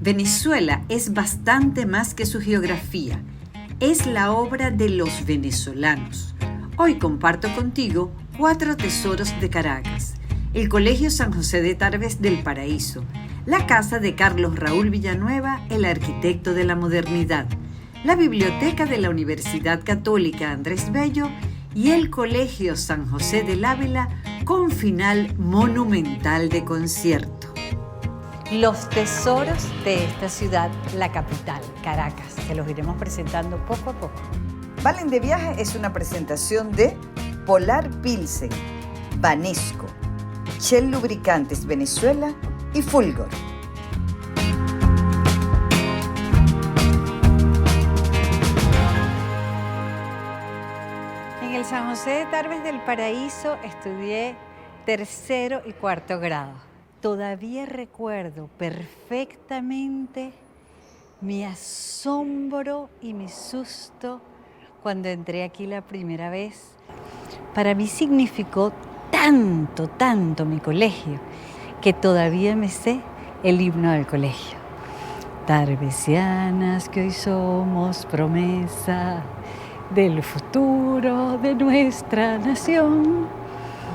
Venezuela es bastante más que su geografía. Es la obra de los venezolanos. Hoy comparto contigo 4 tesoros de Caracas: el Colegio San José de Tarbes del Paraíso, la casa de Carlos Raúl Villanueva, el arquitecto de la modernidad, la biblioteca de la Universidad Católica Andrés Bello y el Colegio San José del Ávila con final monumental de concierto. Los tesoros de esta ciudad, la capital, Caracas, que los iremos presentando poco a poco. Valen de Viaje es una presentación de Polar Pilsen, Banesco, Shell Lubricantes Venezuela y Fulgor. En el San José de Tarbes del Paraíso estudié 3º y 4º grado. Todavía recuerdo perfectamente mi asombro y mi susto cuando entré aquí la primera vez. Para mí significó tanto mi colegio, que todavía me sé el himno del colegio. Tarbesianas que hoy somos promesa del futuro de nuestra nación,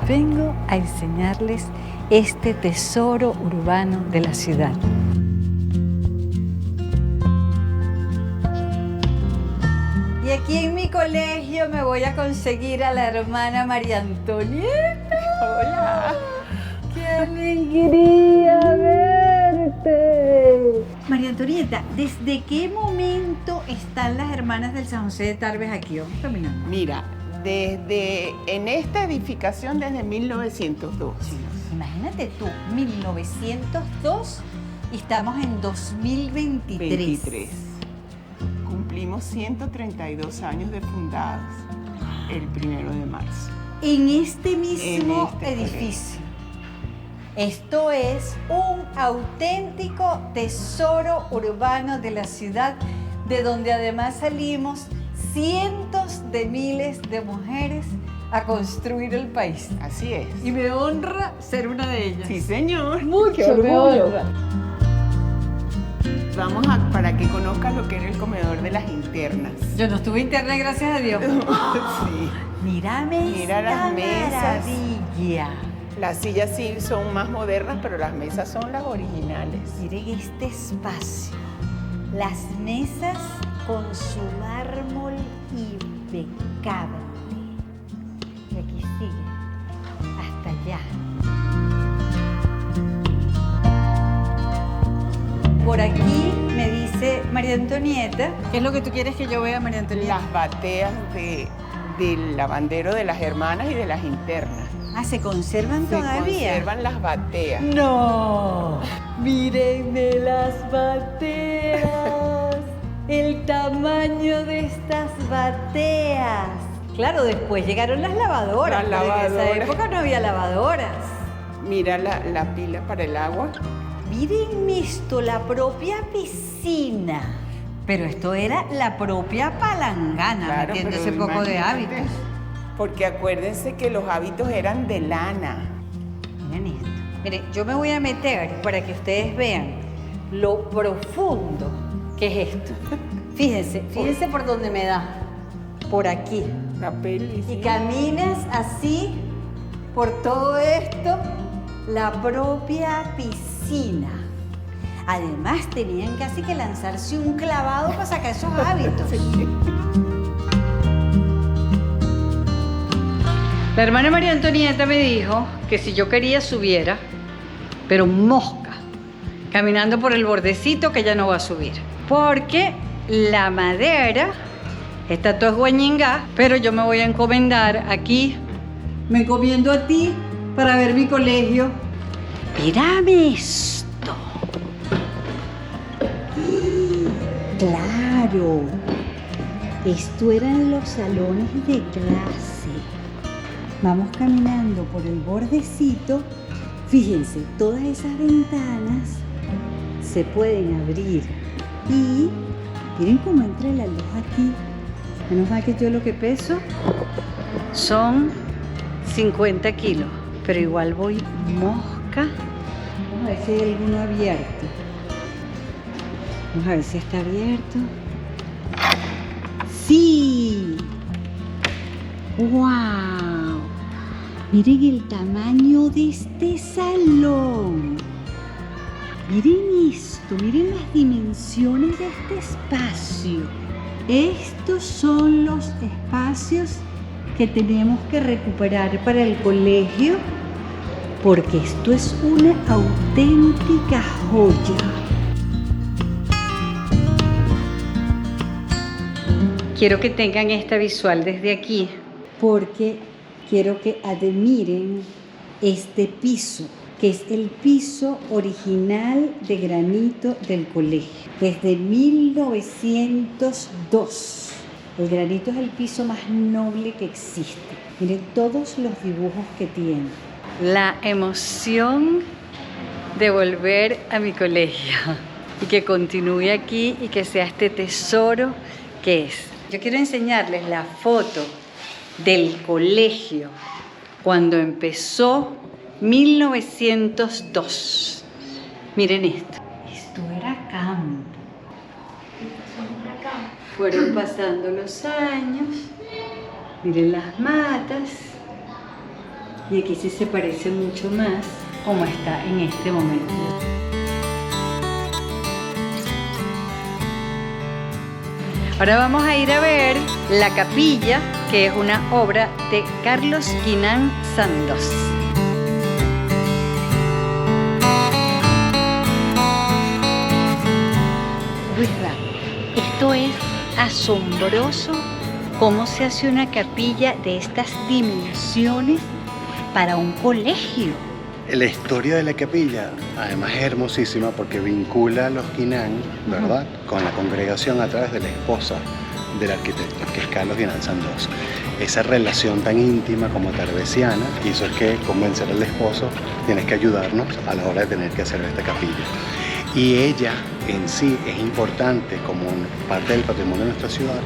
vengo a enseñarles este tesoro urbano de la ciudad. Y aquí en mi colegio me voy a conseguir a la hermana María Antonieta. Hola. ¡Qué alegría verte! María Antonieta, ¿desde qué momento están las hermanas del San José de Tarbes aquí? Vamos caminando. Mira, en esta edificación desde 1902. Imagínate tú, 1902 y estamos en 2023. Cumplimos 132 años de fundados el 1 de marzo. En este mismo edificio. Esto es un auténtico tesoro urbano de la ciudad, de donde además salimos cientos de miles de mujeres a construir el país. Así es. Y me honra ser una de ellas. Sí, señor. Mucho Qué me orgullo. honra. Vamos para que conozcas lo que era el comedor de las internas. Yo no estuve interna, gracias a Dios. Sí. Mírame Mira esta las mesas. maravilla. Las sillas sí son más modernas, pero las mesas son las originales. Miren este espacio. Las mesas con su mármol impecable. Y aquí sigue, hasta allá. Por aquí me dice María Antonieta. ¿Qué es lo que tú quieres que yo vea, María Antonieta? Las bateas del lavandero de las hermanas y de las internas. Ah, ¿se conservan todavía? Se conservan las bateas. ¡No! ¡Mírenme las bateas! El tamaño de estas bateas. Claro, después llegaron las lavadoras. Las lavadoras. En esa época no había lavadoras. Mira la pila para el agua. Miren esto, la propia piscina. Pero esto era la propia palangana, Claro, metiéndose pero poco de imagínate, hábitos. Porque acuérdense que los hábitos eran de lana. Miren esto. Miren, yo me voy a meter para que ustedes vean lo profundo que es esto. Fíjense por donde me da. Por aquí. La pelvis. Y caminas así por todo esto, la propia piscina. Además, tenían casi que lanzarse un clavado para sacar esos hábitos. La hermana María Antonieta me dijo que si yo quería subiera, pero mosca, caminando por el bordecito, que ella no va a subir. Porque la madera está todo esguañingá, pero yo me voy a encomendar aquí. Me encomiendo a ti para ver mi colegio. Mírame esto. Claro, esto eran los salones de clase. Vamos caminando por el bordecito. Fíjense, todas esas ventanas se pueden abrir. Y miren cómo entra la luz aquí. Menos mal que yo lo que peso son 50 kilos. Pero igual voy mosca. Vamos a ver si hay alguno abierto. Vamos a ver si está abierto. ¡Sí! ¡Wow! Miren el tamaño de este salón. Miren esto, miren las dimensiones de este espacio. Estos son los espacios que tenemos que recuperar para el colegio, porque esto es una auténtica joya. Quiero que tengan esta visual desde aquí, porque quiero que admiren este piso, que es el piso original de granito del colegio, desde 1902. El granito es el piso más noble que existe. Miren todos los dibujos que tiene. La emoción de volver a mi colegio y que continúe aquí y que sea este tesoro que es. Yo quiero enseñarles la foto del colegio cuando empezó 1902. Miren esto. Esto era campo. Fueron pasando los años. Miren las matas. Y aquí sí se parece mucho más como está en este momento. Ahora vamos a ir a ver la capilla, que es una obra de Carlos Guinán Sandoz. Luisra, esto es asombroso, cómo se hace una capilla de estas dimensiones para un colegio. La historia de la capilla, además, es hermosísima porque vincula a los Guinán, ¿verdad?, con la congregación a través de la esposa del arquitecto, que es Carlos Guinán Sandoz. Esa relación tan íntima como tardesiana hizo es que convencer al esposo: tienes que ayudarnos a la hora de tener que hacer esta capilla. Y ella en sí es importante como parte del patrimonio de nuestra ciudad,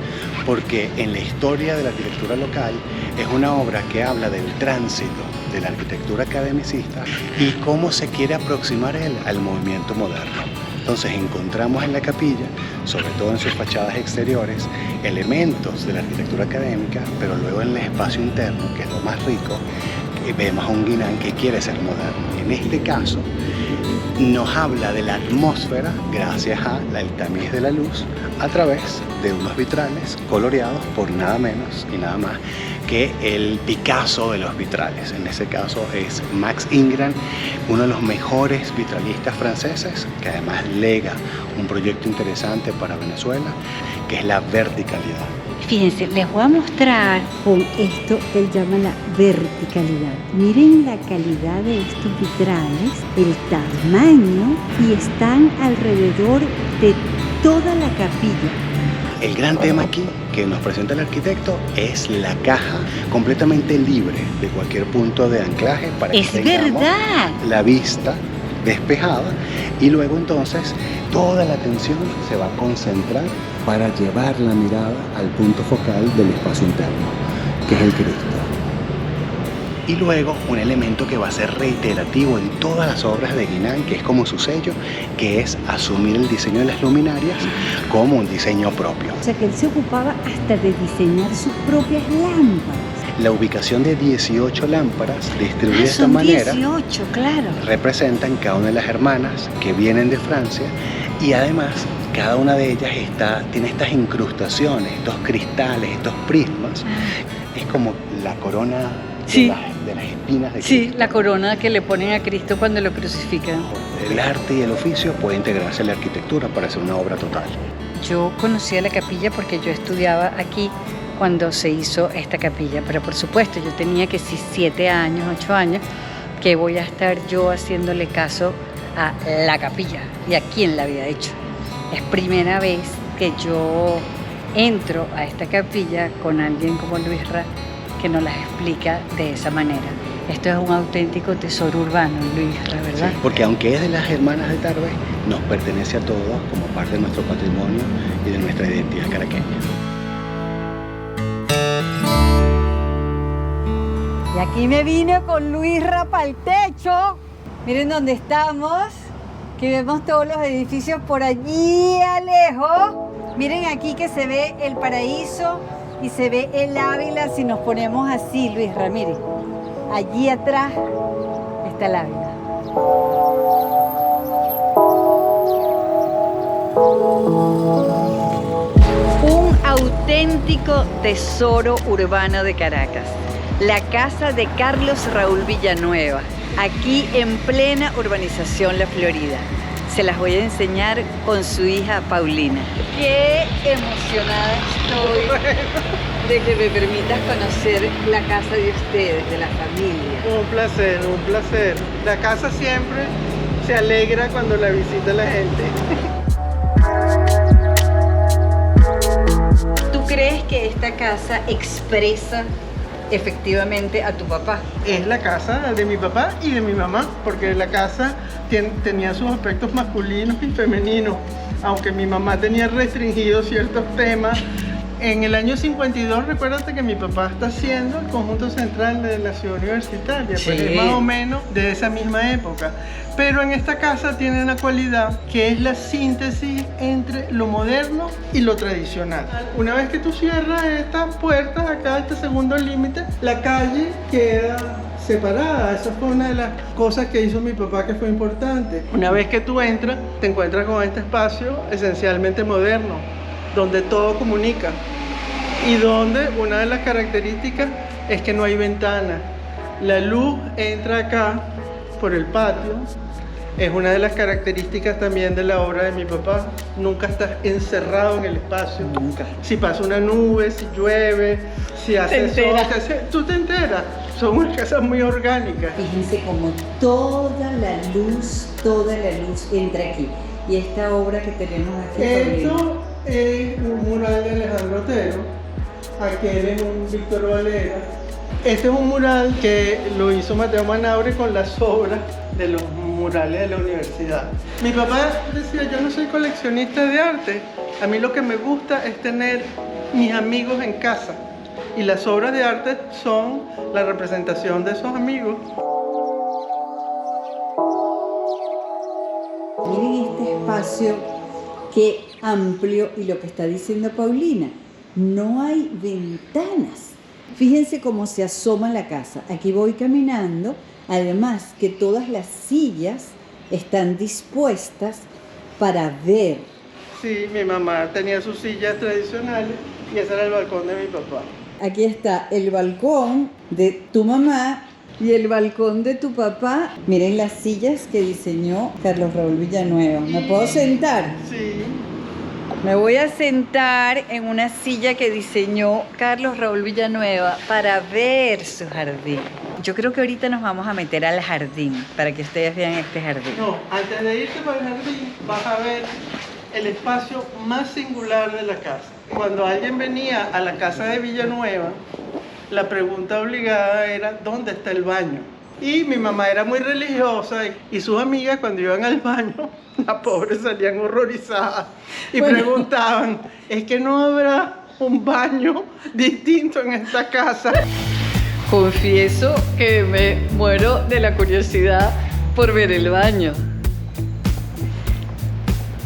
porque en la historia de la arquitectura local es una obra que habla del tránsito de la arquitectura academicista y cómo se quiere aproximar él al movimiento moderno. Entonces encontramos en la capilla, sobre todo en sus fachadas exteriores, elementos de la arquitectura académica, pero luego en el espacio interno, que es lo más rico, vemos a un Guinán que quiere ser moderno. En este caso, nos habla de la atmósfera gracias al tamiz de la luz a través de unos vitrales coloreados por nada menos y nada más que el Picasso de los vitrales. En ese caso es Max Ingram, uno de los mejores vitralistas franceses, que además lega un proyecto interesante para Venezuela, que es la verticalidad. Fíjense, les voy a mostrar con esto que él llama la verticalidad. Miren la calidad de estos vitrales, el tamaño, y están alrededor de toda la capilla. El gran tema aquí que nos presenta el arquitecto es la caja completamente libre de cualquier punto de anclaje para que tengamos la vista despejada, y luego entonces toda la atención se va a concentrar para llevar la mirada al punto focal del espacio interno, que es el Cristo. Y luego un elemento que va a ser reiterativo en todas las obras de Guinán, que es como su sello, que es asumir el diseño de las luminarias como un diseño propio. O sea que él se ocupaba hasta de diseñar sus propias lámparas. La ubicación de 18 lámparas distribuidas de esta manera 18, claro, representan cada una de las hermanas que vienen de Francia, y además cada una de ellas tiene estas incrustaciones, estos cristales, estos prismas. Es como la corona de las espinas de Cristo. Sí, la corona que le ponen a Cristo cuando lo crucifican. El arte y el oficio pueden integrarse a la arquitectura para hacer una obra total. Yo conocía la capilla porque yo estudiaba aquí cuando se hizo esta capilla, pero por supuesto yo tenía que 7 años, 8 años, que voy a estar yo haciéndole caso a la capilla y a quién la había hecho. Es primera vez que yo entro a esta capilla con alguien como Luisra, que nos las explica de esa manera. Esto es un auténtico tesoro urbano, Luisra, ¿verdad? Sí, porque aunque es de las hermanas de Tarbes, nos pertenece a todos como parte de nuestro patrimonio y de nuestra identidad caraqueña. Y aquí me vine con Luisra para el techo. Miren dónde estamos. que vemos todos los edificios por allí a lejos. Miren aquí que se ve el paraíso y se ve el Ávila si nos ponemos así, Luis Ramírez. Allí atrás está el Ávila. Un auténtico tesoro urbano de Caracas. La casa de Carlos Raúl Villanueva, aquí en plena urbanización La Florida. Se las voy a enseñar con su hija Paulina. Qué emocionada estoy de que me permitas conocer la casa de ustedes, de la familia. Un placer, un placer. La casa siempre se alegra cuando la visita la gente. ¿Tú crees que esta casa expresa efectivamente a tu papá? Es la casa de mi papá y de mi mamá, porque la casa tenía sus aspectos masculinos y femeninos, aunque mi mamá tenía restringidos ciertos temas. En el año 52, recuérdate que mi papá está haciendo el conjunto central de la ciudad universitaria, Sí. pues es más o menos de esa misma época. Pero en esta casa tiene una cualidad que es la síntesis entre lo moderno y lo tradicional. Una vez que tú cierras estas puertas acá, este segundo límite, la calle queda separada. Esa fue una de las cosas que hizo mi papá que fue importante. Una vez que tú entras, te encuentras con este espacio esencialmente moderno, donde todo comunica y donde una de las características es que no hay ventana. La luz entra acá por el patio. Es una de las características también de la obra de mi papá. Nunca estás encerrado en el espacio. Nunca. Si pasa una nube, si llueve, si hace sol, tú te enteras. Son unas casas muy orgánicas. Fíjense como toda la luz entra aquí. Y esta obra que tenemos aquí. Esto es un mural de Alejandro Otero. Aquel es un Víctor Valera. Este es un mural que lo hizo Mateo Manaure con las obras de los murales de la universidad. Mi papá decía, yo no soy coleccionista de arte. A mí lo que me gusta es tener mis amigos en casa. Y las obras de arte son la representación de esos amigos. Miren este espacio, qué amplio, y lo que está diciendo Paulina, no hay ventanas. Fíjense cómo se asoma la casa. Aquí voy caminando, además que todas las sillas están dispuestas para ver. Sí, mi mamá tenía sus sillas tradicionales y ese era el balcón de mi papá. Aquí está el balcón de tu mamá y el balcón de tu papá. Miren las sillas que diseñó Carlos Raúl Villanueva. ¿Me puedo sentar? Sí. Me voy a sentar en una silla que diseñó Carlos Raúl Villanueva para ver su jardín. Yo creo que ahorita nos vamos a meter al jardín para que ustedes vean este jardín. No, antes de irte para el jardín vas a ver el espacio más singular de la casa. Cuando alguien venía a la casa de Villanueva, la pregunta obligada era ¿dónde está el baño? Y mi mamá era muy religiosa y sus amigas cuando iban al baño, las pobres salían horrorizadas y preguntaban, ¿es que no habrá un baño distinto en esta casa? Confieso que me muero de la curiosidad por ver el baño.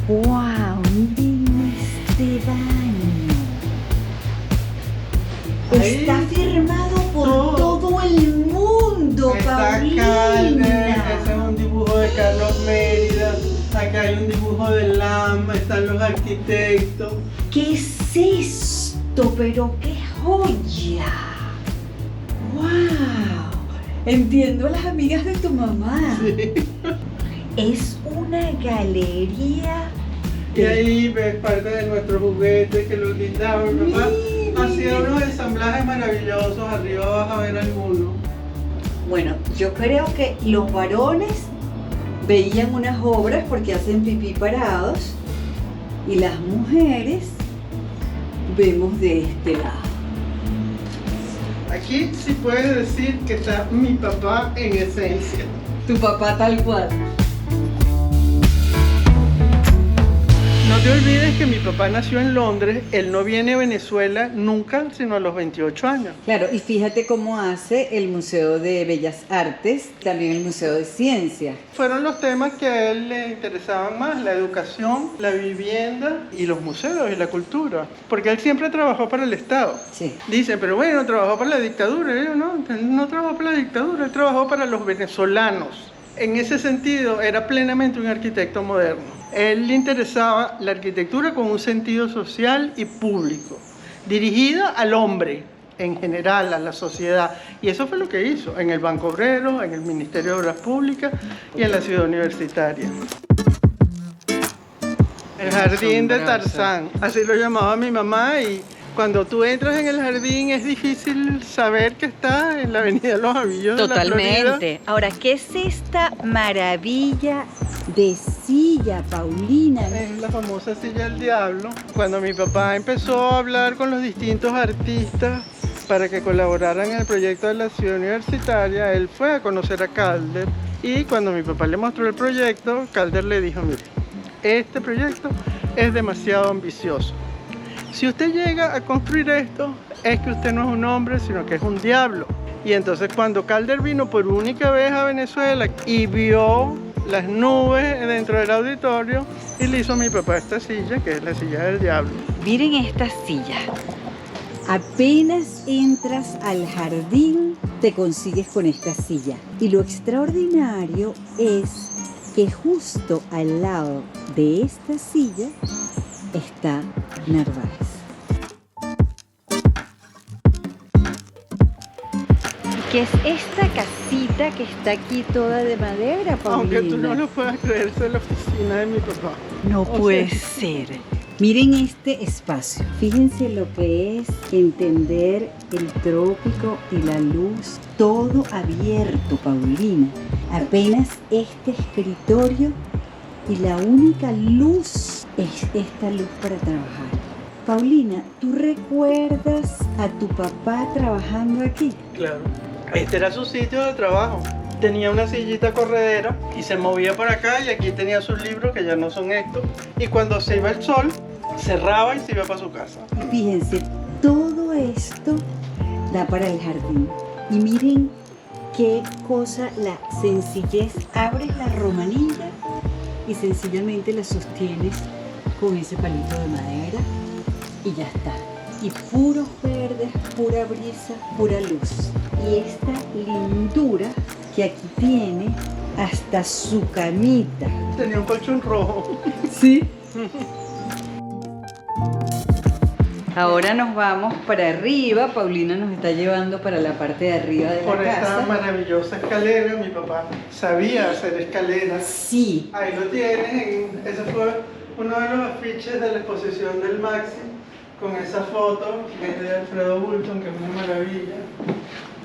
¡Wow! Miren este baño. Ahí Está firmado por todo el mundo, Está Paulina. Calder, ese es un dibujo de Carlos Mérida, acá hay un dibujo de Lama, están los arquitectos. ¿Qué es esto? Pero qué joya. ¡Wow! Entiendo a las amigas de tu mamá. Sí. Es una galería. Y ahí ves parte de nuestros juguetes que los lindaba mi papá. Hacía unos ensamblajes maravillosos, arriba vas a ver algunos. Bueno, yo creo que los varones veían unas obras porque hacen pipí parados y las mujeres vemos de este lado. Aquí sí puedes decir que está mi papá en esencia. Tu papá tal cual. No te olvides que mi papá nació en Londres, él no viene a Venezuela nunca, sino a los 28 años. Claro, y fíjate cómo hace el Museo de Bellas Artes, también el Museo de Ciencias. Fueron los temas que a él le interesaban más, la educación, la vivienda y los museos y la cultura, porque él siempre trabajó para el Estado. Sí. Dicen, pero bueno, trabajó para la dictadura. Y yo, no trabajó para la dictadura, él trabajó para los venezolanos. En ese sentido, era plenamente un arquitecto moderno. Él le interesaba la arquitectura con un sentido social y público, dirigida al hombre en general, a la sociedad. Y eso fue lo que hizo en el Banco Obrero, en el Ministerio de Obras Públicas y en la Ciudad Universitaria. El jardín de Tarzán, así lo llamaba mi mamá, y cuando tú entras en el jardín es difícil saber que está en la avenida Los Avillos de la Florida. Totalmente. Ahora, ¿qué es esta maravilla de silla, Paulina? Es la famosa silla del diablo. Cuando mi papá empezó a hablar con los distintos artistas para que colaboraran en el proyecto de la Ciudad Universitaria, él fue a conocer a Calder, y cuando mi papá le mostró el proyecto, Calder le dijo, mire, este proyecto es demasiado ambicioso. Si usted llega a construir esto, es que usted no es un hombre, sino que es un diablo. Y entonces cuando Calder vino por única vez a Venezuela y vio las nubes dentro del auditorio, y le hizo a mi papá esta silla, que es la silla del diablo. Miren esta silla. Apenas entras al jardín, te consigues con esta silla. Y lo extraordinario es que justo al lado de esta silla está Narváez. ¿Qué es esta casita que está aquí toda de madera, Paulina? Aunque tú no lo puedas creer, es la oficina de mi papá. No puede ser. Miren este espacio. Fíjense lo que es entender el trópico y la luz. Todo abierto, Paulina. Apenas este escritorio y la única luz es esta luz para trabajar. Paulina, ¿tú recuerdas a tu papá trabajando aquí? Claro. Este era su sitio de trabajo. Tenía una sillita corredera y se movía por acá, y aquí tenía sus libros, que ya no son estos. Y cuando se iba el sol, cerraba y se iba para su casa. Fíjense, todo esto da para el jardín. Y miren qué cosa, la sencillez. Abres la romanilla y sencillamente la sostienes con ese palito de madera y ya está. Y puros verdes, pura brisa, pura luz. Y esta lindura que aquí tiene hasta su camita. Tenía un colchón rojo. Sí. Ahora nos vamos para arriba. Paulina nos está llevando para la parte de arriba de Por la esta casa. maravillosa escalera. Mi papá sabía hacer escaleras. Sí. Ahí lo tienes. Ese fue uno de los afiches de la exposición del Maxi, con esa foto que es de Alfredo Bulton, que es una maravilla.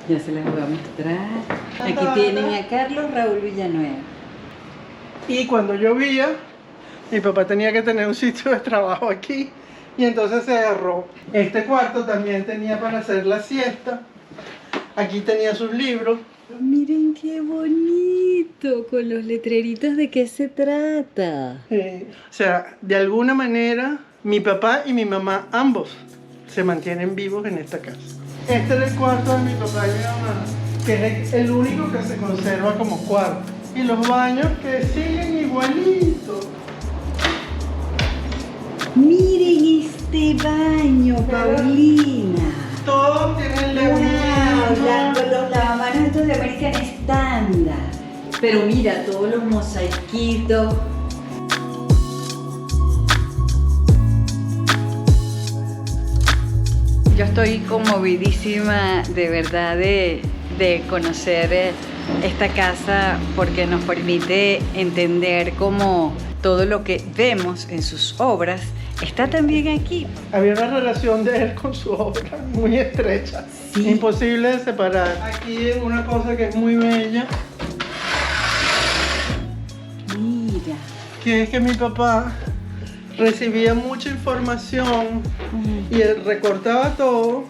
Ya se las voy a mostrar. Aquí tienen a Carlos Raúl Villanueva. Y cuando llovía, mi papá tenía que tener un sitio de trabajo aquí, y entonces se agarró. Este cuarto también tenía para hacer la siesta. Aquí tenía sus libros. Miren qué bonito, con los letreritos de qué se trata. O sea, de alguna manera, mi papá y mi mamá, ambos, se mantienen vivos en esta casa. Este era el cuarto de mi papá y mi mamá, que es el único que se conserva como cuarto. Y los baños que siguen igualitos. Miren este baño, Paulina. Todos tienen la Wow, los lavamanos estos de American Standard. Pero mira, todos los mosaiquitos. Yo estoy conmovidísima de verdad de conocer esta casa, porque nos permite entender cómo todo lo que vemos en sus obras está también aquí. Había una relación de él con su obra muy estrecha, Sí. imposible de separar. Aquí es una cosa que es muy bella, Mira. que es que mi papá recibía mucha información y él recortaba todo,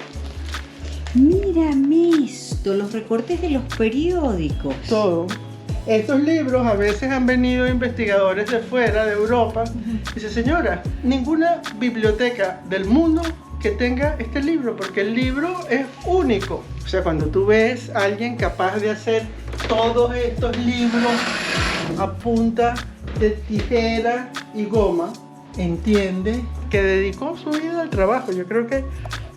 Mírame esto, los recortes de los periódicos. todo. Estos libros a veces han venido investigadores de fuera, de Europa, y dice, señora, ninguna biblioteca del mundo que tenga este libro, porque el libro es único. O sea, cuando tú ves a alguien capaz de hacer todos estos libros a punta de tijera y goma, entiende que dedicó su vida al trabajo. Yo creo que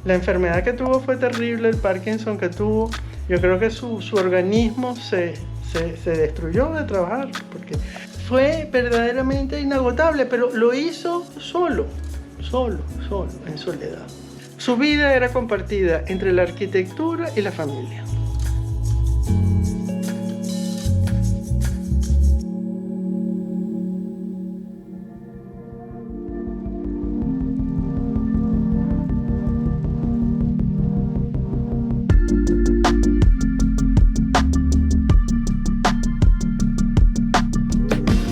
la enfermedad que tuvo fue terrible, el Parkinson que tuvo. Yo creo que su organismo se destruyó de trabajar, porque fue verdaderamente inagotable, pero lo hizo solo, en soledad. Su vida era compartida entre la arquitectura y la familia.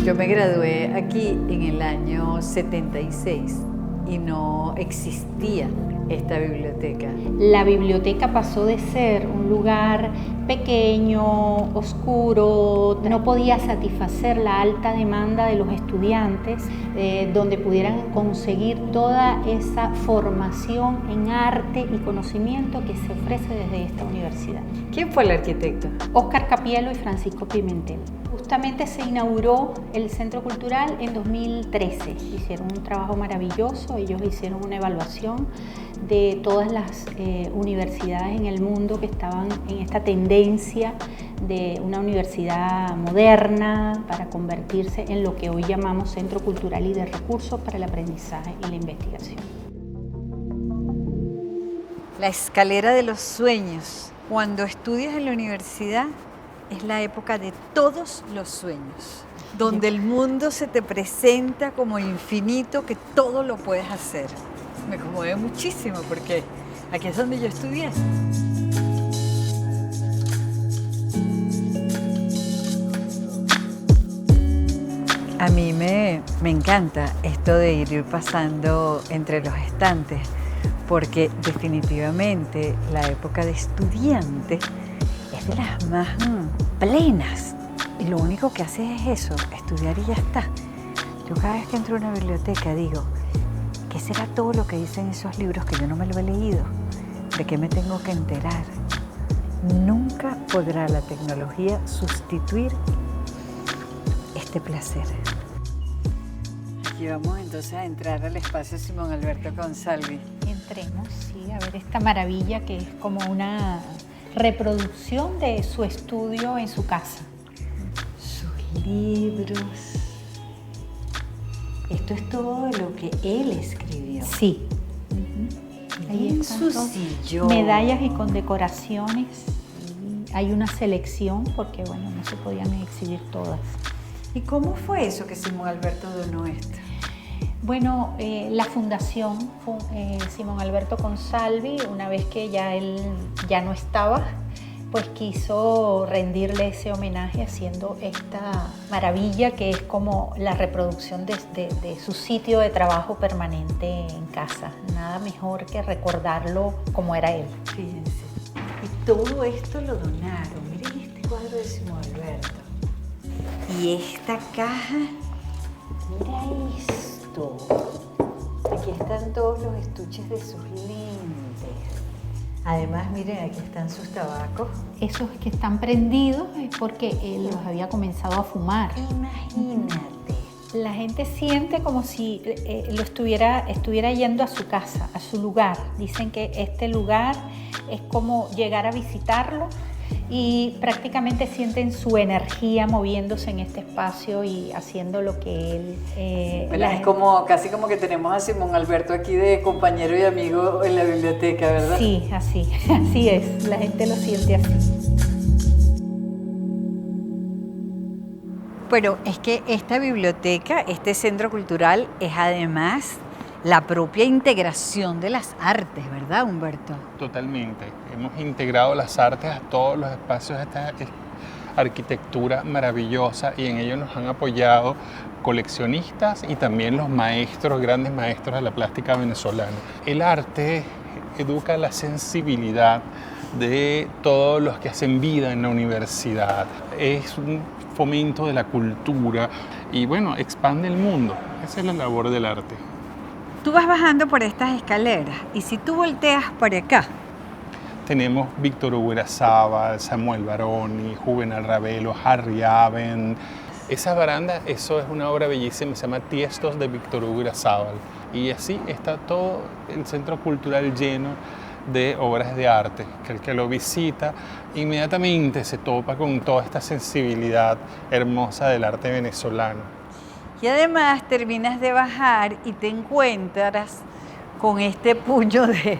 Yo me gradué aquí en el año 76 y no existía esta biblioteca. La biblioteca pasó de ser un lugar pequeño, oscuro, no podía satisfacer la alta demanda de los estudiantes, donde pudieran conseguir toda esa formación en arte y conocimiento que se ofrece desde esta universidad. ¿Quién fue el arquitecto? Óscar Capielo y Francisco Pimentel. Justamente se inauguró el Centro Cultural en 2013. Hicieron un trabajo maravilloso, ellos hicieron una evaluación de todas las universidades en el mundo que estaban en esta tendencia de una universidad moderna para convertirse en lo que hoy llamamos Centro Cultural y de Recursos para el Aprendizaje y la Investigación. La escalera de los sueños. Cuando estudias en la universidad es la época de todos los sueños, donde el mundo se te presenta como infinito, que todo lo puedes hacer. Me conmueve muchísimo porque aquí es donde yo estudié. A mí me encanta esto de ir pasando entre los estantes, porque definitivamente la época de estudiante es de las más plenas. Y lo único que haces es eso, estudiar y ya está. Yo cada vez que entro a una biblioteca digo, ¿qué será todo lo que dicen esos libros que yo no me lo he leído? ¿De qué me tengo que enterar? Nunca podrá la tecnología sustituir este placer. Aquí vamos entonces a entrar al espacio Simón Alberto Consalvi. Entremos, sí, a ver esta maravilla que es como una reproducción de su estudio en su casa. Sus libros. Esto es todo lo que él escribió. Sí. Ahí en su sillón. Medallas y condecoraciones. Hay una selección porque, bueno, no se podían exhibir todas. ¿Y cómo fue eso que Simón Alberto donó esto? Bueno, la fundación Simón Alberto Consalvi, una vez que ya él ya no estaba, pues quiso rendirle ese homenaje haciendo esta maravilla que es como la reproducción de su sitio de trabajo permanente en casa. Nada mejor que recordarlo como era él. Fíjense. Y todo esto lo donaron. Miren este cuadro de Simón Alberto. Y esta caja, mira esto. Aquí están todos los estuches de sus lentes. Además, miren, aquí están sus tabacos. Esos que están prendidos es porque él los había comenzado a fumar. Imagínate. La gente siente como si lo estuviera yendo a su casa, a su lugar. Dicen que este lugar es como llegar a visitarlo y prácticamente sienten su energía moviéndose en este espacio y haciendo lo que él... Es como, casi como que tenemos a Simón Alberto aquí de compañero y amigo en la biblioteca, ¿verdad? Sí, así es, la gente lo siente así. Bueno, es que esta biblioteca, este centro cultural, es además la propia integración de las artes, ¿verdad, Humberto? Totalmente. Hemos integrado las artes a todos los espacios de esta arquitectura maravillosa y en ello nos han apoyado coleccionistas y también los maestros, grandes maestros de la plástica venezolana. El arte educa la sensibilidad de todos los que hacen vida en la universidad. Es un fomento de la cultura y bueno, expande el mundo. Esa es la labor del arte. Tú vas bajando por estas escaleras y si tú volteas para acá, tenemos Víctor Hugo Erazábal, Samuel Baroni, Juvenal Ravelo, Harry Aben. Esa baranda, eso es una obra bellísima, se llama Tiestos de Víctor Hugo Erazábal. Y así está todo el centro cultural lleno de obras de arte, que el que lo visita inmediatamente se topa con toda esta sensibilidad hermosa del arte venezolano. y además terminas de bajar y te encuentras con este puño de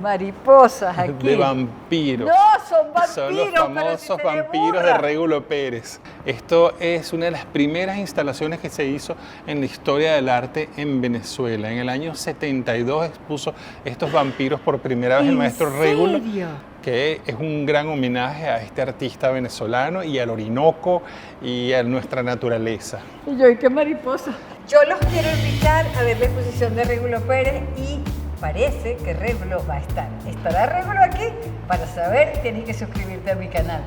mariposas aquí. De vampiros. No, son vampiros. Son los pero famosos si se vampiros de burla. Régulo Pérez. Esto es una de las primeras instalaciones que se hizo en la historia del arte en Venezuela. En el año 72 expuso estos vampiros por primera vez el maestro Régulo, que es un gran homenaje a este artista venezolano y al Orinoco y a nuestra naturaleza. Y yo, ¿y qué mariposa? Yo los quiero invitar a ver la exposición de Régulo Pérez y parece que Régulo va a estar. ¿Estará Régulo aquí? Para saber, tienes que suscribirte a mi canal.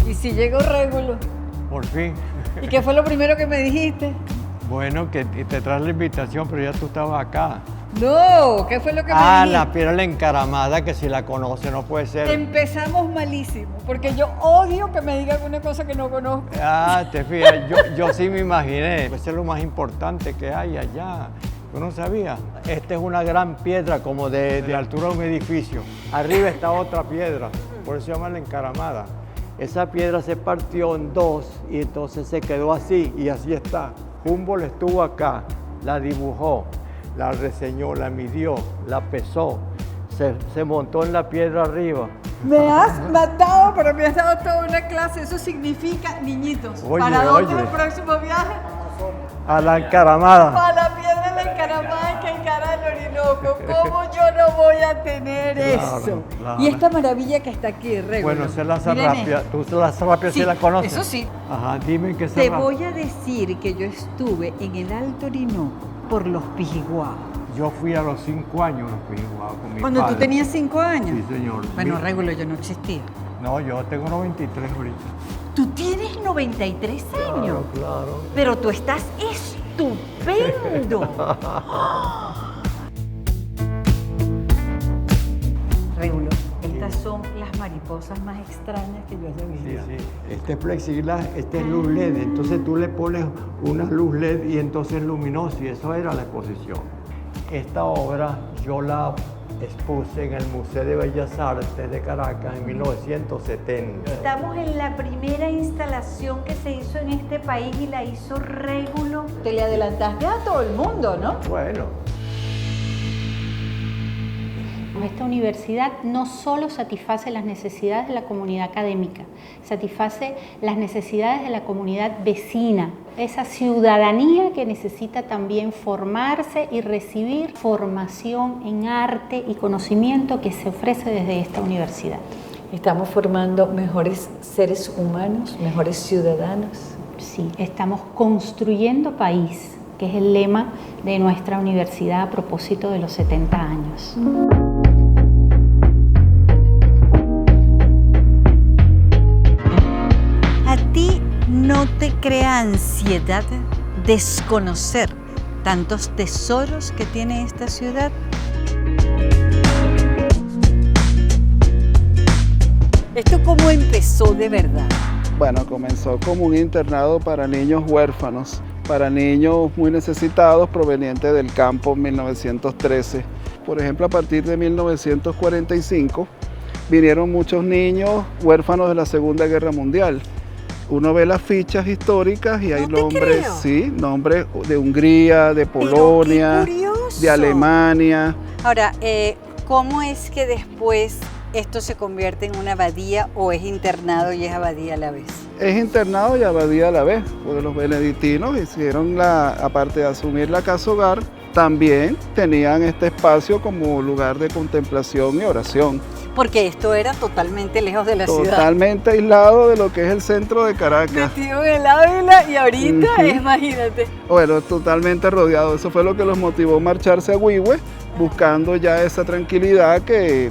¿Y si llegó Régulo? Por fin. ¿Y qué fue lo primero que me dijiste? Bueno, que te traes la invitación, pero ya tú estabas acá. No, ¿qué fue lo que me dijiste? La piedra la encaramada, que si la conoce no puede ser. Empezamos malísimo, porque yo odio que me digan una cosa que no conozco. Te fijas, yo sí me imaginé. Eso es lo más importante que hay allá. ¿Tú no sabías? Esta es una gran piedra, como de la altura de un edificio. Arriba está otra piedra, por eso se llama la encaramada. Esa piedra se partió en dos y entonces se quedó así y así está. Humboldt estuvo acá, la dibujó, la reseñó, la midió, la pesó, se montó en la piedra arriba. Me has matado, pero me has dado toda una clase. Eso significa, niñitos, Oye, ¿para dónde oye. es el próximo viaje? A la encaramada. Para la piedra de la encaramada que encara el Orinoco. ¿Cómo yo no voy a tener Claro, eso? claro. Y esta maravilla que está aquí, Régulo. Bueno, esa es la Miren zarrapia. esto. ¿Tú la zarrapia sí la conoces? Eso sí. Ajá, dime qué Te zarrapia. voy a decir que yo estuve en el Alto Orinoco por los Pijiguaos. Yo fui a los 5 años a los Pijiguaos con mi Cuando padre. tú tenías 5 años. Sí, señor. Bueno, Régulo, yo no existía. No, yo tengo 93 ahorita. Tú tienes 93 años. Claro. Pero tú estás estupendo. Régulo, estas son las mariposas más extrañas que yo haya visto. Sí, sí. Este plexiglas, este es luz LED. Entonces tú le pones una luz LED y entonces es luminoso. Y eso era la exposición. Esta obra yo la expuse en el Museo de Bellas Artes de Caracas en 1970. Estamos en la primera instalación que se hizo en este país y la hizo Régulo. Te le adelantaste a todo el mundo, ¿no? Bueno, Esta universidad no solo satisface las necesidades de la comunidad académica, satisface las necesidades de la comunidad vecina, esa ciudadanía que necesita también formarse y recibir formación en arte y conocimiento que se ofrece desde esta universidad. Estamos formando mejores seres humanos, mejores ciudadanos. Sí, estamos construyendo país, que es el lema de nuestra universidad a propósito de los 70 años. ¿A ti no te crea ansiedad desconocer tantos tesoros que tiene esta ciudad? ¿Esto cómo empezó de verdad? Bueno, comenzó como un internado para niños huérfanos, para niños muy necesitados provenientes del campo en 1913. Por ejemplo, a partir de 1945 vinieron muchos niños huérfanos de la Segunda Guerra Mundial. Uno ve las fichas históricas y hay nombres, sí, nombres de Hungría, de Polonia, de Alemania. Ahora, ¿cómo es que después esto se convierte en una abadía o es internado y es abadía a la vez? Es internado y abadía a la vez, porque los benedictinos hicieron aparte de asumir la casa hogar, también tenían este espacio como lugar de contemplación y oración. Porque esto era totalmente lejos de la ciudad. Totalmente aislado de lo que es el centro de Caracas. Metido en el Ávila y ahorita, imagínate. Bueno, totalmente rodeado. Eso fue lo que los motivó a marcharse a Huihue, buscando ya esa tranquilidad que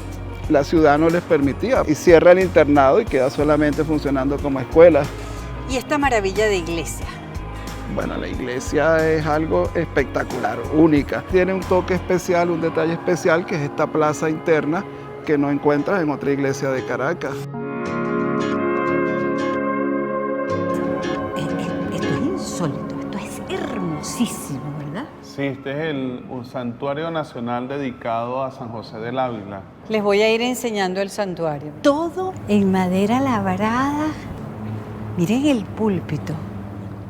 la ciudad no les permitía. Y cierra el internado y queda solamente funcionando como escuela. Y esta maravilla de iglesia. Bueno, la iglesia es algo espectacular, única. Tiene un toque especial, un detalle especial, que es esta plaza interna que no encuentras en otra iglesia de Caracas. Esto es insólito, esto es hermosísimo, ¿verdad? Sí, este es un santuario nacional dedicado a San José del Ávila. Les voy a ir enseñando el santuario. Todo en madera labrada. Miren el púlpito.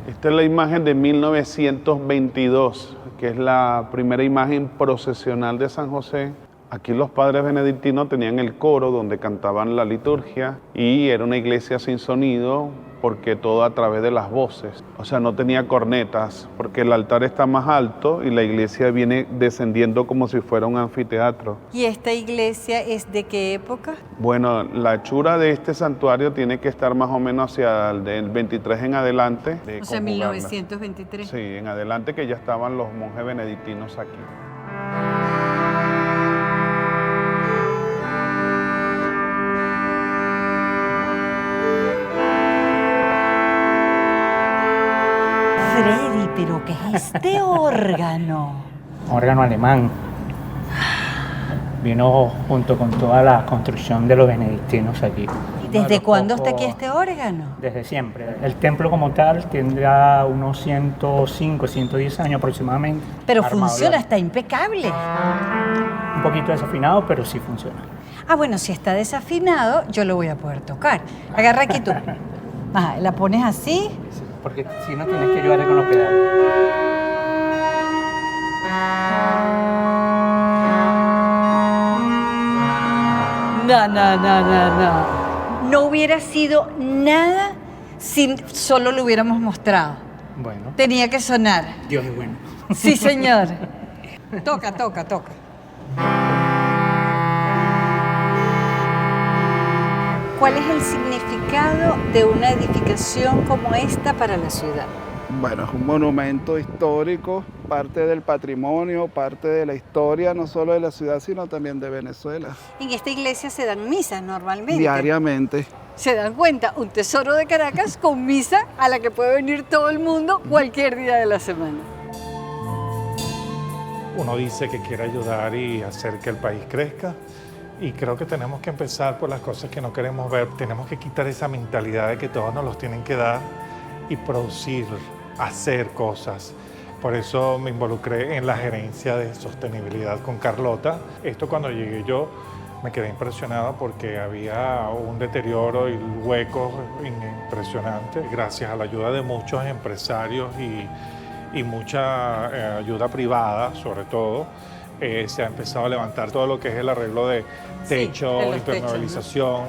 Esta es la imagen de 1922, que es la primera imagen procesional de San José. Aquí los padres benedictinos tenían el coro donde cantaban la liturgia y era una iglesia sin sonido porque todo a través de las voces. O sea, no tenía cornetas porque el altar está más alto y la iglesia viene descendiendo como si fuera un anfiteatro. ¿Y esta iglesia es de qué época? Bueno, la hechura de este santuario tiene que estar más o menos hacia el del 23 en adelante. O sea, 1923. Sí, en adelante, que ya estaban los monjes benedictinos aquí. Freddy, ¿pero qué es este órgano? Un órgano alemán. Vino junto con toda la construcción de los benedictinos aquí. ¿Desde cuándo está aquí este órgano? Desde siempre. El templo como tal tendrá unos 105, 110 años aproximadamente. Pero funciona, está impecable. Un poquito desafinado, pero sí funciona. Ah, bueno, si está desafinado, yo lo voy a poder tocar. Agarra aquí tú. Ajá, la pones así. Sí, porque si no tienes que ayudarle con los pedales. No. No hubiera sido nada si solo lo hubiéramos mostrado. Bueno. Tenía que sonar. Dios es bueno. Sí, señor. Toca. ¿Cuál es el significado de una edificación como esta para la ciudad? Bueno, es un monumento histórico, parte del patrimonio, parte de la historia, no solo de la ciudad, sino también de Venezuela. En esta iglesia se dan misas normalmente. Diariamente. ¿Se dan cuenta? Un tesoro de Caracas con misa a la que puede venir todo el mundo cualquier día de la semana. Uno dice que quiere ayudar y hacer que el país crezca. Y creo que tenemos que empezar por las cosas que no queremos ver. Tenemos que quitar esa mentalidad de que todos nos los tienen que dar y producir, hacer cosas. Por eso me involucré en la gerencia de sostenibilidad con Carlota. Esto, cuando llegué yo, me quedé impresionado porque había un deterioro y huecos impresionantes. Gracias a la ayuda de muchos empresarios y mucha ayuda privada, sobre todo, se ha empezado a levantar todo lo que es el arreglo de techo, sí, de impermeabilización,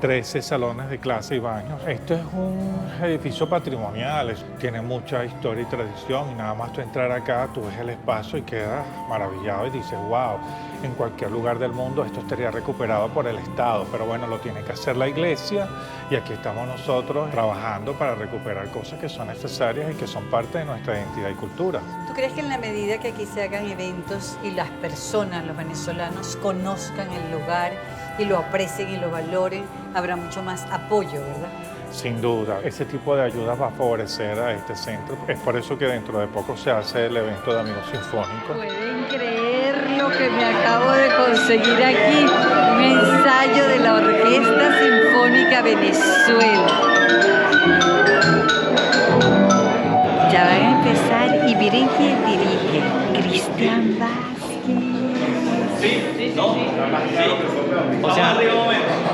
13 salones de clase y baños. Esto es un edificio patrimonial, tiene mucha historia y tradición, y nada más tú entrar acá, tú ves el espacio y quedas maravillado y dices, wow, en cualquier lugar del mundo esto estaría recuperado por el Estado, pero bueno, lo tiene que hacer la iglesia y aquí estamos nosotros trabajando para recuperar cosas que son necesarias y que son parte de nuestra identidad y cultura. ¿Tú crees que en la medida que aquí se hagan eventos y las personas, los venezolanos, conozcan el lugar y lo aprecien y lo valoren, habrá mucho más apoyo, verdad? Sin duda, ese tipo de ayuda va a favorecer a este centro. Es por eso que dentro de poco se hace el evento de Amigos Sinfónicos. ¿Pueden creer lo que me acabo de conseguir aquí? Un ensayo de la Orquesta Sinfónica Venezuela. Ya van a empezar y miren quién dirige. Cristian Vázquez.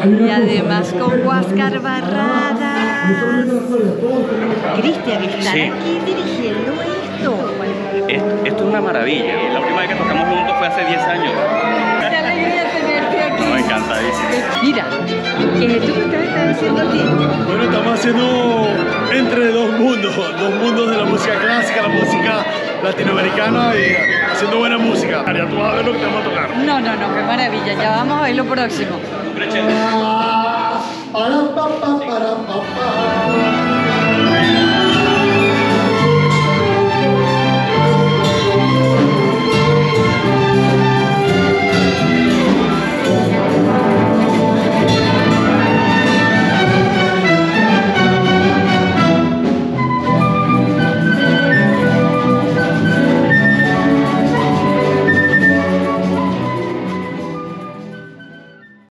Y además con Huáscar Barradas. Cristian, estar aquí dirigiendo esto. Esto es una maravilla. La última vez que tocamos juntos fue hace 10 años. Qué alegría tenerte aquí. Me encantadísimo. Mira, ¿qué es esto que ustedes están haciendo aquí? Bueno, estamos haciendo entre dos mundos de la música clásica, la música latinoamericana, y haciendo buena música. Ya tú vas a ver lo que te vamos a tocar. No, qué maravilla. Ya vamos a ver lo próximo.